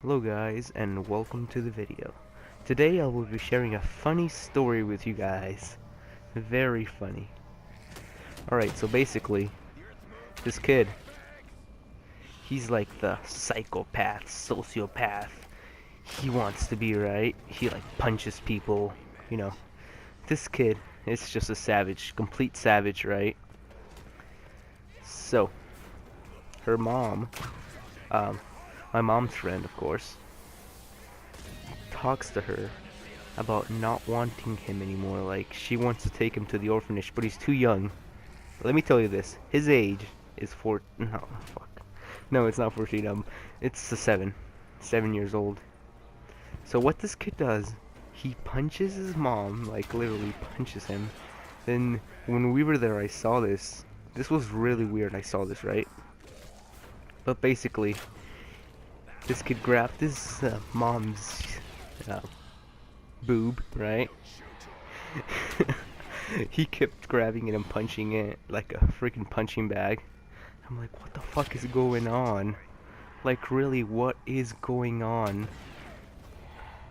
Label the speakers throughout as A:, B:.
A: Hello guys, and welcome to the video. Today I will be sharing a funny story with you guys. Very funny. Alright, so basically, this kid, he's like the psychopath, sociopath. He wants to be right. He like punches people, you know. This kid is just a savage, complete savage, right? So, her mom, um, my mom's friend, of course, talks to her about not wanting him anymore. Like, she wants to take him to the orphanage, but he's too young. Let me tell you this. His age is no, fuck. No, it's not 14. It's the 7. 7 years old. So what this kid does, he punches his mom, like literally punches him. Then when we were there, I saw this. This was really weird. I saw this, right? But basically, this kid grabbed his mom's uh, boob, right? He kept grabbing it and punching it like a freaking punching bag. I'm like, what the fuck is going on? Like, really, what is going on?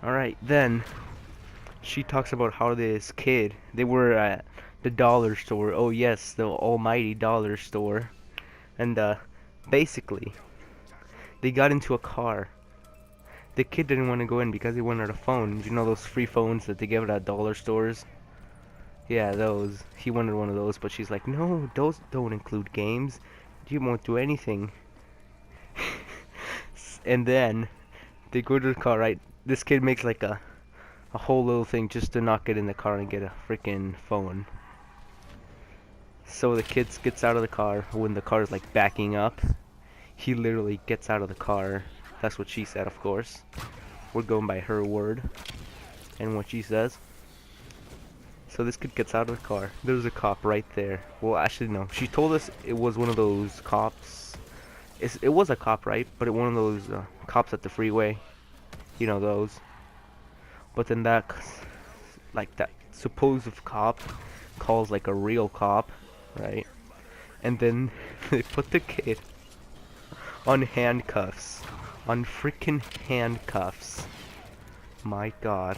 A: Alright, then she talks about how this kid, they were at the dollar store. Oh yes, the almighty dollar store. And basically, they got into a car. The kid didn't want to go in because he wanted a phone. You know those free phones that they give at dollar stores? Yeah, those. He wanted one of those, but she's like, no, those don't include games. You won't do anything. And then they go to the car, right? This kid makes like a whole little thing just to not get in the car and get a freaking phone. So the kid gets out of the car when the car is like backing up. He literally gets out of the car. That's what she said, of course. We're going by her word and what she says. So this kid gets out of the car. There's a cop right there. Well, actually, no. She told us it was one of those cops. It was a cop, right? But one of those cops at the freeway. You know those. But then that supposed cop calls like a real cop, right? And then they put the kid on handcuffs. On freaking handcuffs. My god.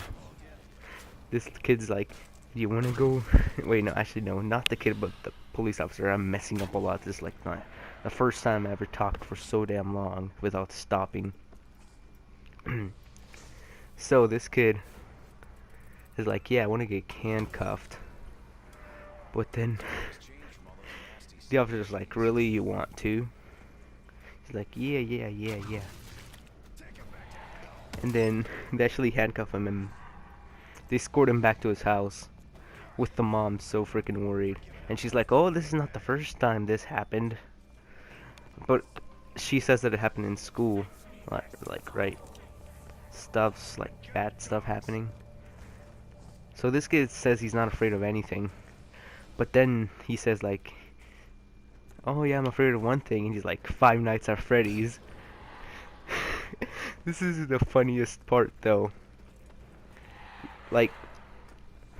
A: This kid's like, do you want to go? Wait, no, actually, no, not the kid, but the police officer. I'm messing up a lot. This is like not the first time I ever talked for so damn long without stopping. So this kid is like, yeah, I want to get handcuffed. But then the officer's like, really, you want to? He's like, yeah, yeah, yeah, yeah. And then they actually handcuff him and they escort him back to his house with the mom so freaking worried. And she's like, oh, this is not the first time this happened. But she says that it happened in school. Like right? Stuff's like bad stuff happening. So this kid says he's not afraid of anything. But then he says like, oh yeah, I'm afraid of one thing. And he's like, Five Nights at Freddy's. This is the funniest part though. Like,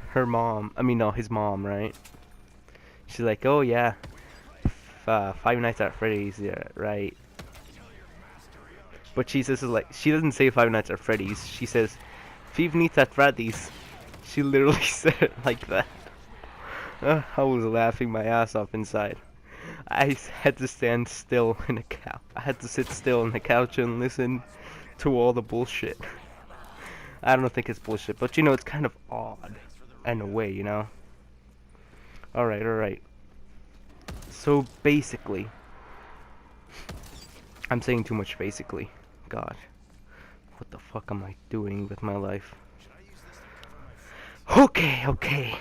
A: her mom, I mean no, his mom, right? She's like, oh yeah, Five Nights at Freddy's, yeah, right. But she says like, she doesn't say Five Nights at Freddy's. She says, Five Nights at Freddy's. She literally said it like that. I was laughing my ass off inside. I had to stand still in the couch. I had to sit still on the couch and listen to all the bullshit. I don't think it's bullshit, but you know, it's kind of odd in a way, you know. Alright, alright. So basically, I'm saying too much basically. God, what the fuck am I doing with my life? Okay, okay.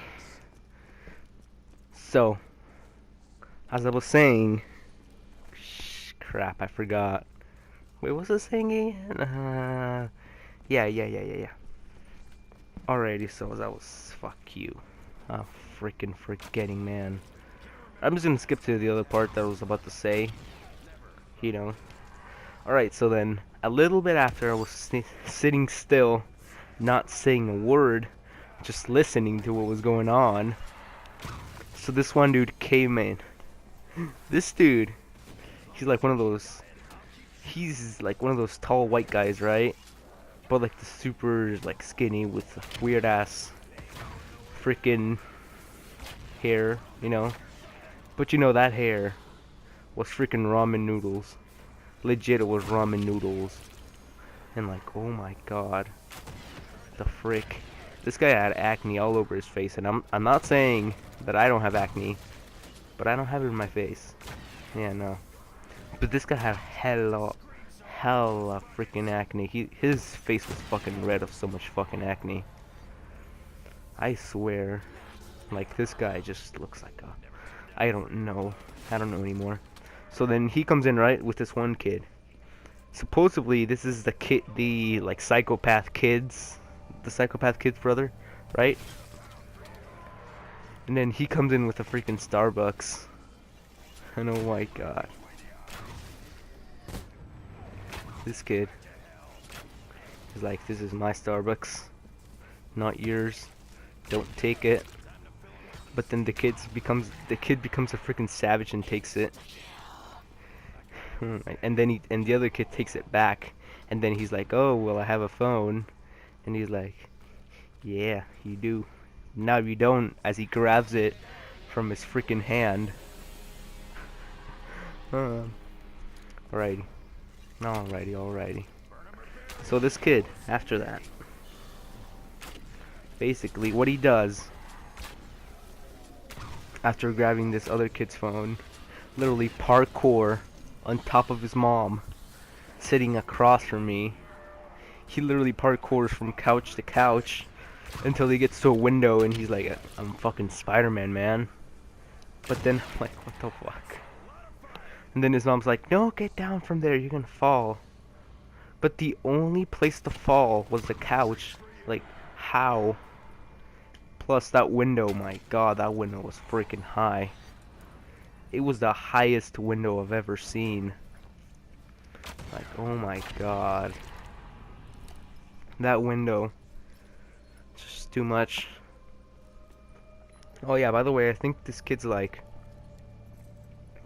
A: So, as I was saying, crap, I forgot. Wait, what's the saying again? Yeah. Alrighty, so that was, fuck you. Freaking forgetting, man. I'm just gonna skip to the other part that I was about to say. You know. Alright, so then, a little bit after I was sitting still, not saying a word, just listening to what was going on. So this one dude came in. This dude, he's like one of those he's like one of those tall white guys, right? But like the super like skinny with the weird ass freaking hair, you know. But you know that hair was freaking ramen noodles. Legit, it was ramen noodles. And like, oh my god, the frick. This guy had acne all over his face, and I'm not saying that I don't have acne, but I don't have it in my face. Yeah, no. But this guy had hella freaking acne. His face was fucking red of so much fucking acne. I swear. Like, this guy just looks like a... I don't know anymore. So then he comes in, right, with this one kid. Supposedly, this is the kid, the, like, psychopath kid's brother, right? And then he comes in with a freaking Starbucks. And oh my god. This kid is like, this is my Starbucks, not yours. Don't take it. But then the kid becomes a freaking savage and takes it. And then the other kid takes it back. And then he's like, oh, well, I have a phone. And he's like, yeah, you do. No, you don't, as he grabs it from his freaking hand. Alrighty. Alrighty. So this kid, after that, basically what he does, after grabbing this other kid's phone, literally parkour on top of his mom, sitting across from me. He literally parkours from couch to couch until he gets to a window, and he's like, I'm fucking Spider-Man, man. But then I'm like, what the fuck? And then his mom's like, no, get down from there, you're gonna fall. But the only place to fall was the couch. Like, how? Plus that window, my god, that window was freaking high. It was the highest window I've ever seen. Like, oh my god. That window. Just too much. Oh yeah, by the way, I think this kid's like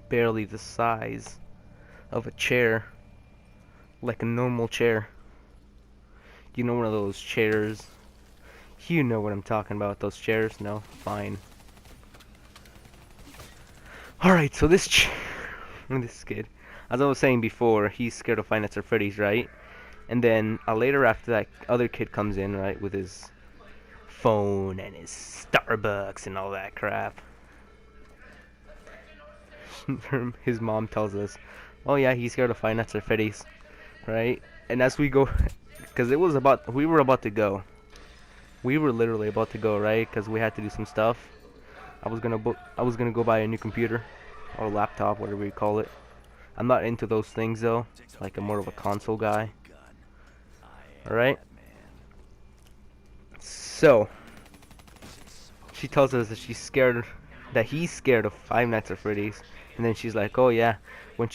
A: barely the size of a chair. Like a normal chair. You know, one of those chairs. You know what I'm talking about, those chairs? No? Fine. Alright, so this kid, as I was saying before, he's scared of Five Nights at Freddy's, right? And then later after that other kid comes in, right, with his phone and his Starbucks and all that crap. His mom tells us, oh yeah, he's scared of Five Nights at Freddy's, right? And as we go, because we were about to go. We were literally about to go, right? Because we had to do some stuff. I was gonna go buy a new computer or laptop, whatever you call it. I'm not into those things though. Like, I'm more of a console guy. All right. So she tells us that he's scared of Five Nights at Freddy's, and then she's like, "Oh yeah, when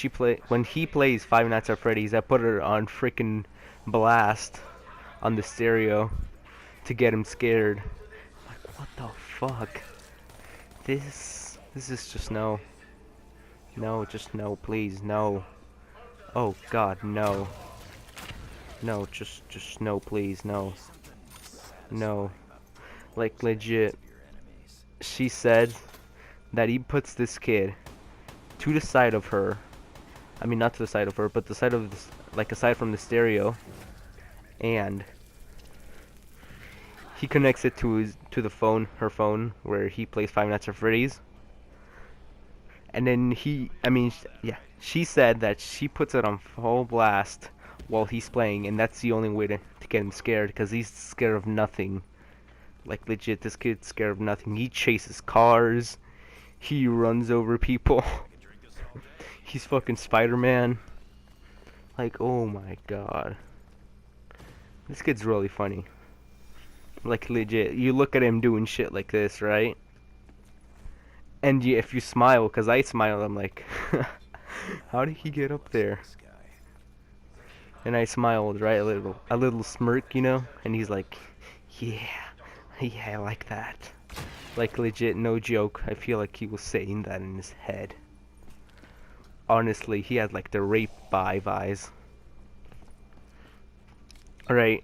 A: he plays Five Nights at Freddy's, I put her on freaking blast on the stereo to get him scared." I'm like, what the fuck? This is just no, just no, please, no. Oh god, no. No, just no, please, no. No. Like, legit. She said that he puts this kid to the side of her. I mean, not to the side of her, but the side of this, like, aside from the stereo. And he connects it to her phone, where he plays Five Nights at Freddy's. And then she said that she puts it on full blast while he's playing, and that's the only way to get him scared, because he's scared of nothing. Like, legit, this kid's scared of nothing. He chases cars. He runs over people. He's fucking Spider-Man. Like, oh my god. This kid's really funny. Like, legit, you look at him doing shit like this, right? And if you smile, because I smile, I'm like, how did he get up there? And I smiled, right? A little smirk, you know? And he's like, yeah, I like that. Like, legit, no joke. I feel like he was saying that in his head. Honestly, he had like the rape vibes. Alright,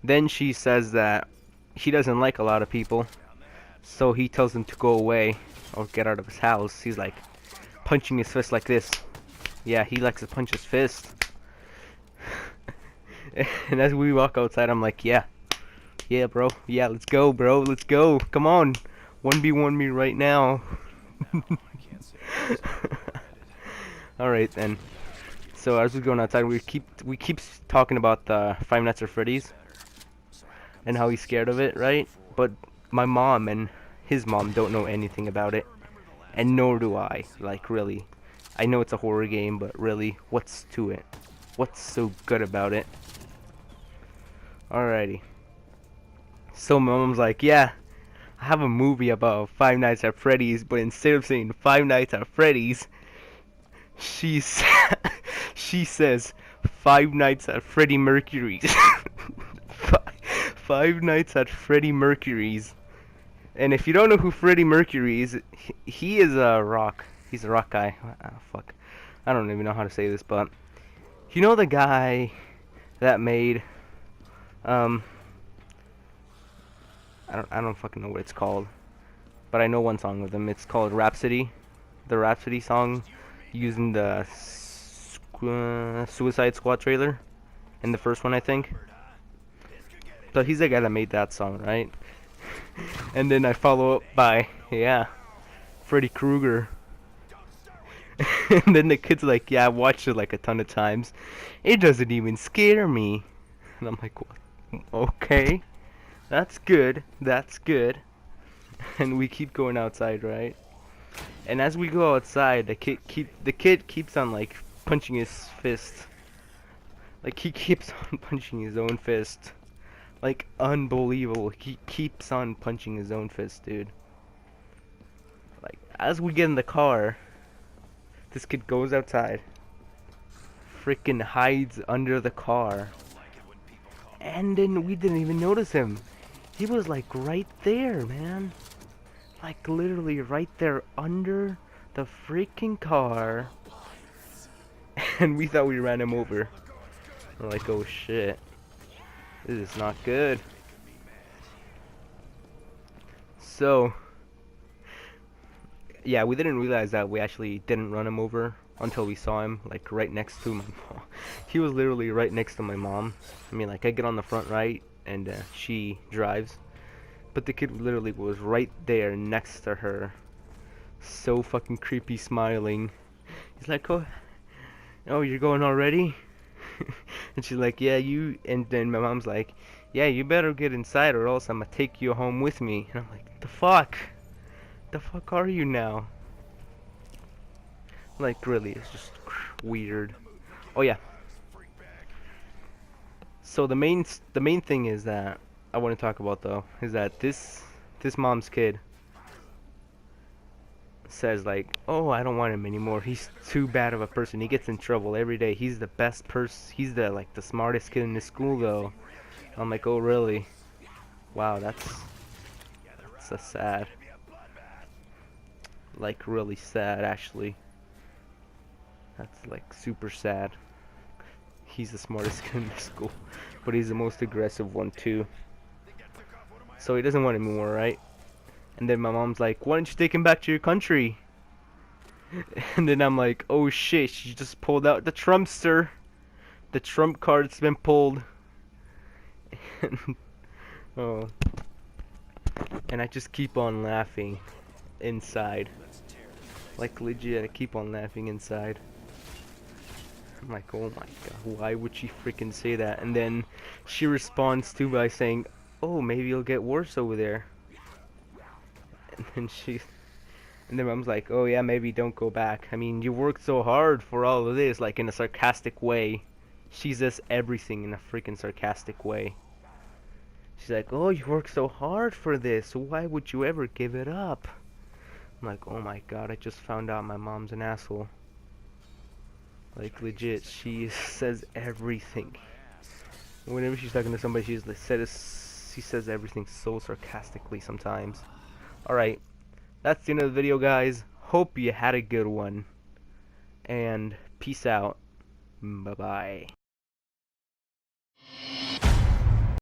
A: then she says that he doesn't like a lot of people, so he tells him to go away or get out of his house. He's like punching his fist like this. Yeah, he likes to punch his fist. And as we walk outside, I'm like, yeah, bro, yeah, let's go, bro, let's go, come on, 1v1 me right now. Alright then. So as we're going outside, we keep talking about the Five Nights at Freddy's and how he's scared of it, right? But my mom and his mom don't know anything about it, and nor do I. Like, really, I know it's a horror game, but really, what's to it? What's so good about it? Alrighty. So my mom's like, yeah, I have a movie about Five Nights at Freddy's, but instead of saying Five Nights at Freddy's, she's she says Five Nights at Freddie Mercury's. Five Nights at Freddie Mercury's. And if you don't know who Freddie Mercury is, he is a rock. He's a rock guy. Fuck. I don't even know how to say this, but you know the guy that made I don't fucking know what it's called, but I know one song with him. It's called Rhapsody. The Rhapsody song using the Suicide Squad trailer in the first one, I think. So he's the guy that made that song, right? And then I follow up by, yeah, Freddy Krueger. And then the kid's like, yeah, I've watched it like a ton of times. It doesn't even scare me. And I'm like, what? Okay, that's good. That's good. And we keep going outside, right? And as we go outside, the kid keeps on like punching his fist. Like he keeps on punching his own fist. Like unbelievable. He keeps on punching his own fist, dude. Like as we get in the car, this kid goes outside, freaking hides under the car, and then we didn't even notice him. He was like right there, man. Like literally right there under the freaking car. And we thought we ran him over. We're like, oh shit. This is not good. So, yeah, we didn't realize that we actually didn't run him over until we saw him, like, right next to my mom. He was literally right next to my mom. I mean, like, I get on the front right, and she drives. But the kid literally was right there next to her. So fucking creepy, smiling. He's like, oh, you're going already? And she's like, yeah, you. And then my mom's like, yeah, you better get inside or else I'm gonna take you home with me. And I'm like, the fuck? The fuck are you now? Like, really, it's just weird. Oh yeah. So the main thing is that I want to talk about though is that this mom's kid says like, oh, I don't want him anymore. He's too bad of a person. He gets in trouble every day. He's the best person. He's the like the smartest kid in the school though. I'm like, oh really? Wow, that's a sad. Like really sad actually. That's like super sad. He's the smartest kid in the school, but he's the most aggressive one too. So he doesn't want him anymore, right? And then my mom's like, why don't you take him back to your country? And then I'm like, oh shit, she just pulled out the Trumpster. The Trump card's been pulled. Oh. And I just keep on laughing inside. Like legit, I keep on laughing inside. I'm like, oh my god, why would she freaking say that? And then she responds too by saying, oh, maybe it'll get worse over there. And then mom's like, oh yeah, maybe don't go back. I mean, you worked so hard for all of this, like in a sarcastic way. She says everything in a freaking sarcastic way. She's like, oh, you worked so hard for this, so why would you ever give it up? I'm like, oh my god, I just found out my mom's an asshole. Like legit, she says everything. Whenever she's talking to somebody, she says everything so sarcastically sometimes. Alright, that's the end of the video, guys. Hope you had a good one. And peace out. Bye-bye.